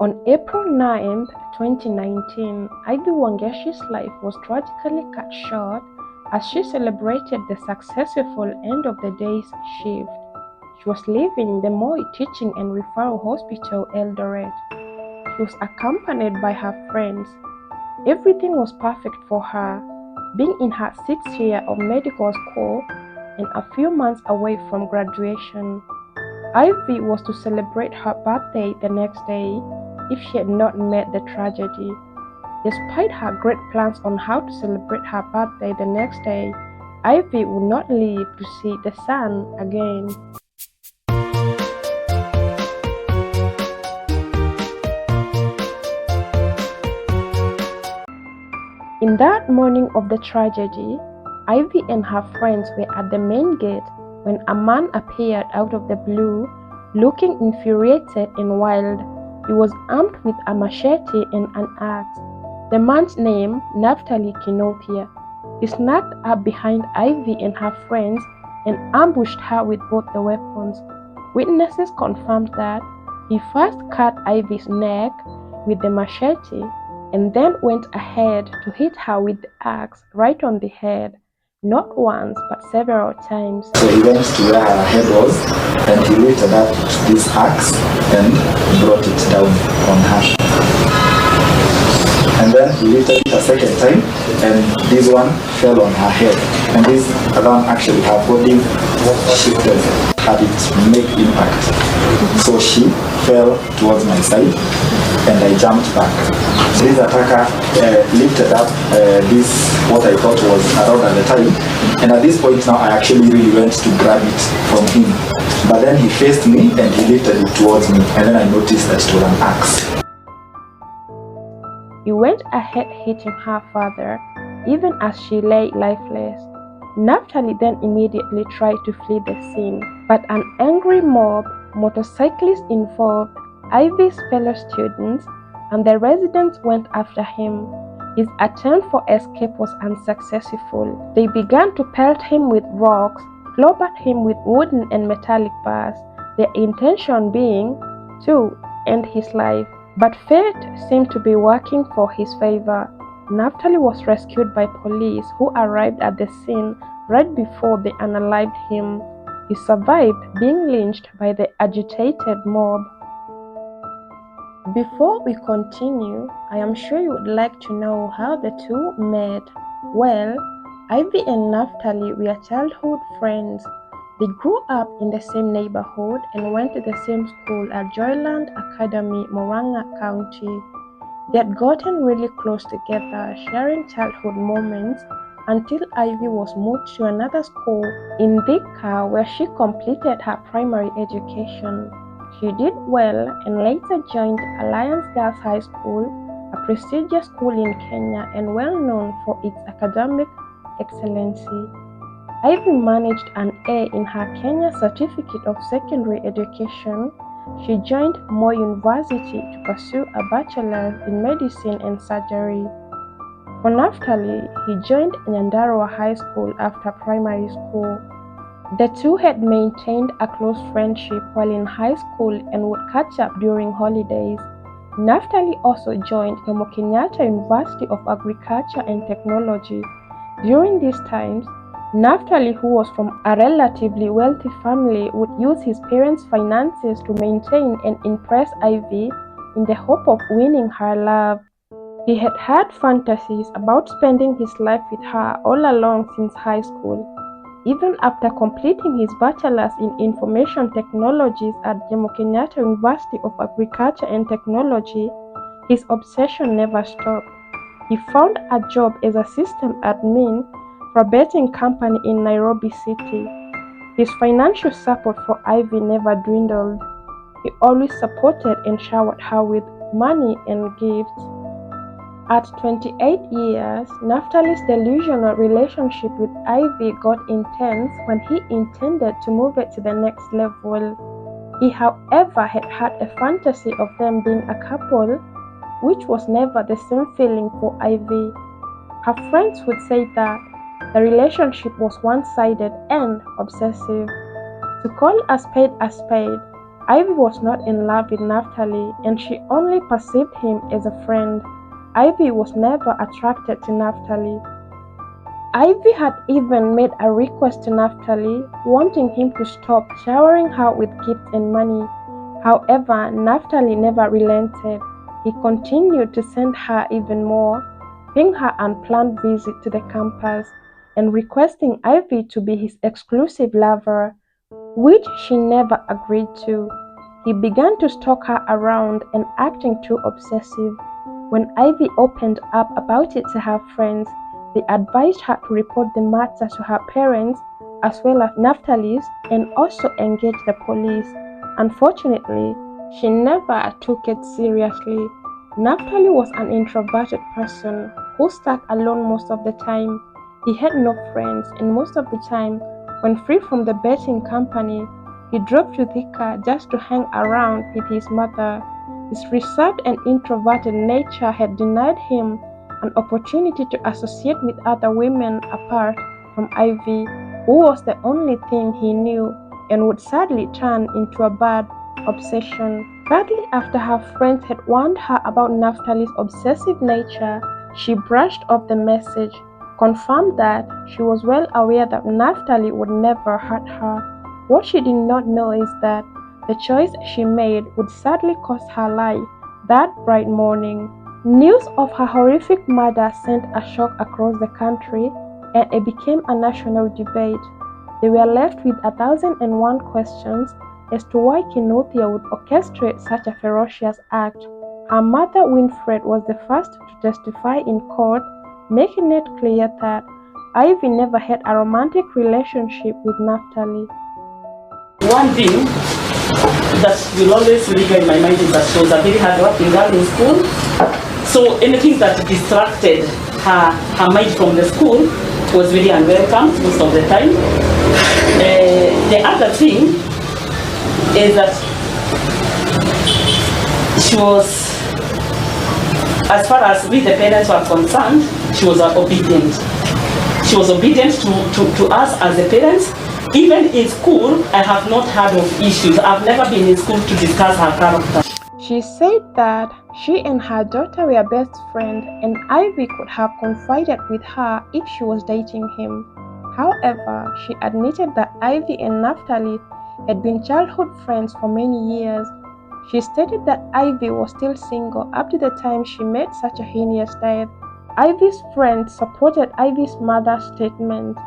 On April 9, 2019, Ivy Wangechi's life was tragically cut short as she celebrated the successful end of the day's shift. She was leaving the Moi Teaching and Referral Hospital, Eldoret. She was accompanied by her friends. Everything was perfect for her, being in her 6th year of medical school and a few months away from graduation. Ivy was to celebrate her birthday the next day if she had not met the tragedy. Despite her great plans on how to celebrate her birthday the next day, Ivy would not live to see the sun again. In that morning of the tragedy, Ivy and her friends were at the main gate when a man appeared out of the blue, looking infuriated and wild. He was armed with a machete and an axe. The man's name, Naftali Kinopia. He snuck up behind Ivy and her friends and ambushed her with both the weapons. Witnesses confirmed that he first cut Ivy's neck with the machete and then went ahead to hit her with the axe right on the head, not once but several times. So he went to where her head was and he lifted up this axe and brought it down on her. And then he lifted it a second time and this one fell on her head. And this alarm actually, her body shifted, had it make impact. So she fell towards my side and I jumped back. This attacker lifted up this, what I thought was a rod at the time, and at this point now I actually really went to grab it from him. But then he faced me and he lifted it towards me, and then I noticed that it was an axe. He went ahead hitting her further, even as she lay lifeless. Naftali then immediately tried to flee the scene, but an angry mob, motorcyclists involved, Ivy's fellow students, and the residents went after him. His attempt for escape was unsuccessful. They began to pelt him with rocks, clobbered him with wooden and metallic bars, their intention being to end his life. But fate seemed to be working for his favor. Naftali was rescued by police who arrived at the scene right before they unalived him. He survived being lynched by the agitated mob. Before we continue, I am sure you would like to know how the two met. Well, Ivy and Naftali were childhood friends. They grew up in the same neighborhood and went to the same school at Joyland Academy, Moranga County. They had gotten really close together, sharing childhood moments until Ivy was moved to another school in Thika where she completed her primary education. She did well and later joined Alliance Girls High School, a prestigious school in Kenya and well known for its academic excellency. Ivy managed an A in her Kenya Certificate of Secondary Education. She joined Moi University to pursue a bachelor's in medicine and surgery. For Naftali, he joined Nyandarua High School after primary school. The two had maintained a close friendship while in high school and would catch up during holidays. Naftali also joined Jomo Kenyatta University of Agriculture and Technology. During these times, Naftali, who was from a relatively wealthy family, would use his parents' finances to maintain and impress Ivy in the hope of winning her love. He had had fantasies about spending his life with her all along since high school. Even after completing his bachelor's in information technologies at Jomo Kenyatta University of Agriculture and Technology, his obsession never stopped. He found a job as a system admin for a betting company in Nairobi City. His financial support for Ivy never dwindled. He always supported and showered her with money and gifts. At 28 years, Naftali's delusional relationship with Ivy got intense when he intended to move it to the next level. He, however, had had a fantasy of them being a couple, which was never the same feeling for Ivy. Her friends would say that the relationship was one-sided and obsessive. To call a spade, Ivy was not in love with Naphtali, and she only perceived him as a friend. Ivy was never attracted to Naphtali. Ivy had even made a request to Naphtali, wanting him to stop showering her with gifts and money. However, Naphtali never relented. He continued to send her even more, paying her unplanned visit to the campus and requesting Ivy to be his exclusive lover, which she never agreed to. He began to stalk her around and acting too obsessive. When Ivy opened up about it to her friends, they advised her to report the matter to her parents as well as Naphtali's and also engage the police. Unfortunately, she never took it seriously. Naphtali was an introverted person who stuck alone most of the time. He had no friends, and most of the time, when free from the betting company, he drove to Thika just to hang around with his mother. His reserved and introverted nature had denied him an opportunity to associate with other women apart from Ivy, who was the only thing he knew and would sadly turn into a bad obsession. Sadly, after her friends had warned her about Naphtali's obsessive nature, she brushed off the message, confirmed that she was well aware that Naphtali would never hurt her. What she did not know is that the choice she made would sadly cost her life that bright morning. News of her horrific murder sent a shock across the country, and it became a national debate. They were left with 1,001 questions as to why Kinuthia would orchestrate such a ferocious act. Her mother, Winfred, was the first to testify in court, making it clear that Ivy never had a romantic relationship with Naphtali. One thing that will always linger in my mind is that she was a very hard-working girl in school. So anything that distracted her mind from the school was very unwelcome most of the time. The other thing is that she was, as far as we the parents were concerned, she was obedient. She was obedient to us as the parents. Even in school, I have not heard of issues. I've never been in school to discuss her character. She said that she and her daughter were best friends and Ivy could have confided with her if she was dating him. However, she admitted that Ivy and Naphtali had been childhood friends for many years. She stated that Ivy was still single up to the time she made such a heinous death. Ivy's friends supported Ivy's mother's statement.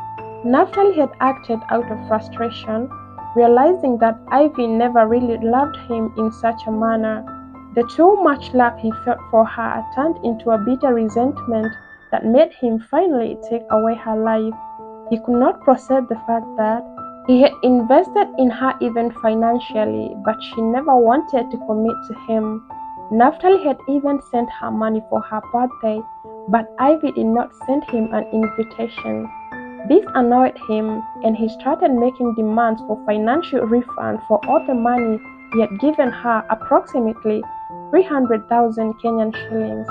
Naphtali had acted out of frustration, realizing that Ivy never really loved him in such a manner. The too much love he felt for her turned into a bitter resentment that made him finally take away her life. He could not process the fact that he had invested in her even financially, but she never wanted to commit to him. Naphtali had even sent her money for her birthday, but Ivy did not send him an invitation. This annoyed him, and he started making demands for financial refund for all the money he had given her, approximately 300,000 Kenyan shillings.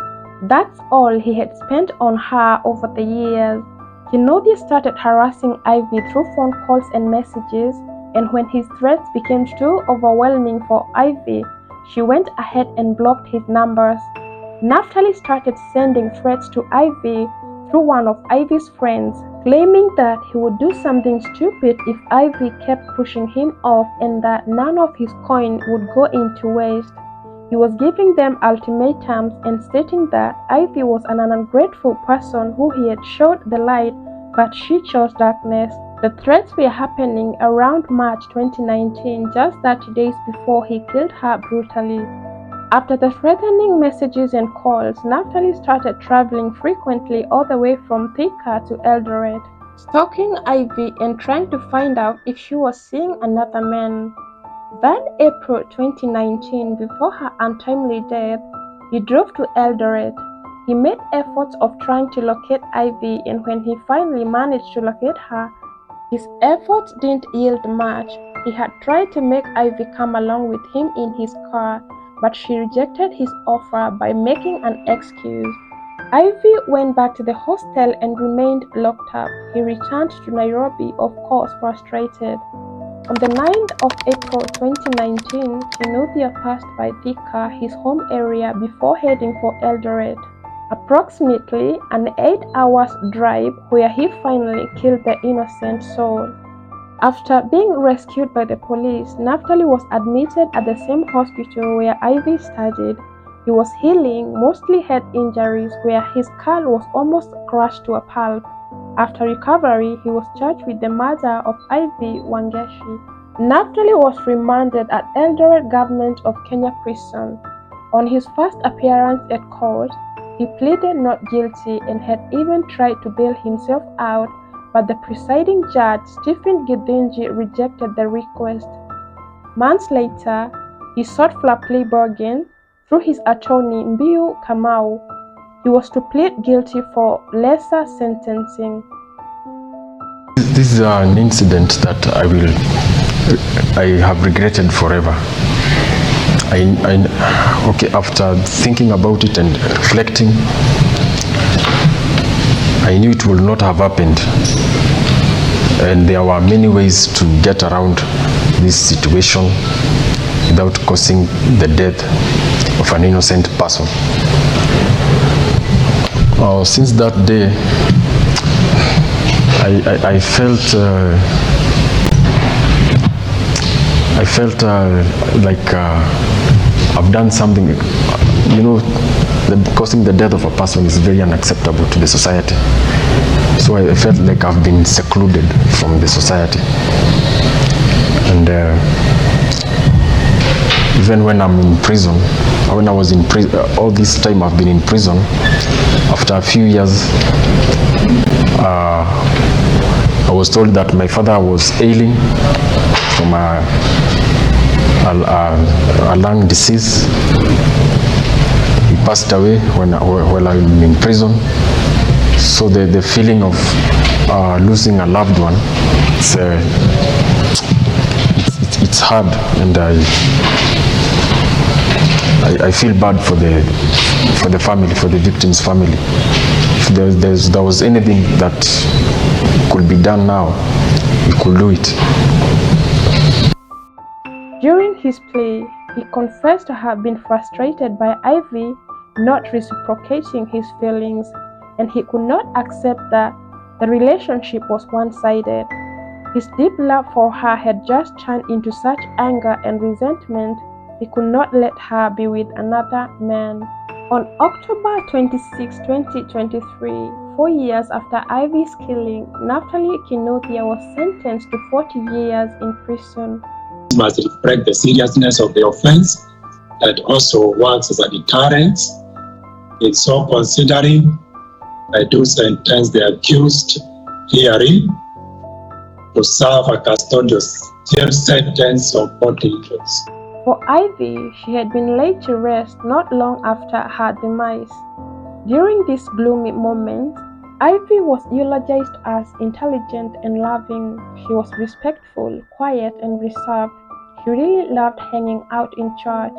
That's all he had spent on her over the years. Kinuthia started harassing Ivy through phone calls and messages, and when his threats became too overwhelming for Ivy, she went ahead and blocked his numbers. Naphtali started sending threats to Ivy through one of Ivy's friends, claiming that he would do something stupid if Ivy kept pushing him off and that none of his coin would go into waste. He was giving them ultimatums and stating that Ivy was an ungrateful person who he had showed the light, but she chose darkness. The threats were happening around March 2019, just 30 days before he killed her brutally. After the threatening messages and calls, Naphtali started traveling frequently all the way from Thika to Eldoret, stalking Ivy and trying to find out if she was seeing another man. That April 2019, before her untimely death, he drove to Eldoret. He made efforts of trying to locate Ivy, and when he finally managed to locate her, his efforts didn't yield much. He had tried to make Ivy come along with him in his car, but she rejected his offer by making an excuse. Ivy went back to the hostel and remained locked up. He returned to Nairobi, of course frustrated. On the 9th of April 2019, Kinuthia passed by Thika, his home area, before heading for Eldoret. Approximately an 8 hours drive where he finally killed the innocent soul. After being rescued by the police, Naftali was admitted at the same hospital where Ivy studied. He was healing, mostly head injuries, where his skull was almost crushed to a pulp. After recovery, he was charged with the murder of Ivy Wangechi. Naftali was remanded at Eldoret Government of Kenya Prison. On his first appearance at court, he pleaded not guilty and had even tried to bail himself out, but the presiding judge, Stephen Githinji, rejected the request. Months later, he sought for a plea bargain through his attorney Mbiu Kamau. He was to plead guilty for lesser sentencing. This is an incident that I have regretted forever. After thinking about it and reflecting, I knew it would not have happened, and there were many ways to get around this situation without causing the death of an innocent person. Since that day, I felt like I've done something. Causing the death of a person is very unacceptable to the society. So I felt like I've been secluded from the society. And even when I'm in prison, when I was in prison, all this time I've been in prison, after a few years, I was told that my father was ailing from a lung disease. He passed away while I'm in prison. So the feeling of losing a loved one, it's hard, and I feel bad for the family, for the victim's family. If there was anything that could be done now, we could do it. During his plea, he confessed to have been frustrated by Ivy not reciprocating his feelings, and he could not accept that the relationship was one-sided. His deep love for her had just turned into such anger and resentment, he could not let her be with another man. On October 26, 2023, 4 years after Ivy's killing, Naftali Kinuthia was sentenced to 40 years in prison. Must reflect the seriousness of the offense that also works as a deterrent. In so considering, I do sentence the accused herein to serve a custodial jail sentence of 40 years. For Ivy, she had been laid to rest not long after her demise. During this gloomy moment, Ivy was eulogized as intelligent and loving. She was respectful, quiet, and reserved. She really loved hanging out in church.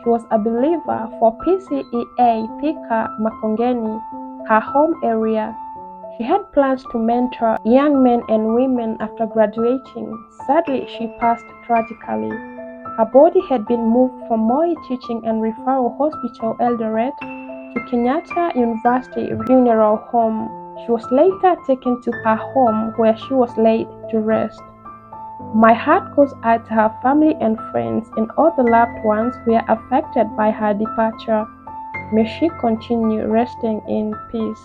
She was a believer for PCEA Thika Makongeni, her home area. She had plans to mentor young men and women after graduating. Sadly, she passed tragically. Her body had been moved from Moi Teaching and Referral Hospital Eldoret to Kenyatta University Funeral Home. She was later taken to her home where she was laid to rest. My heart goes out to her family and friends and all the loved ones who were affected by her departure. May she continue resting in peace.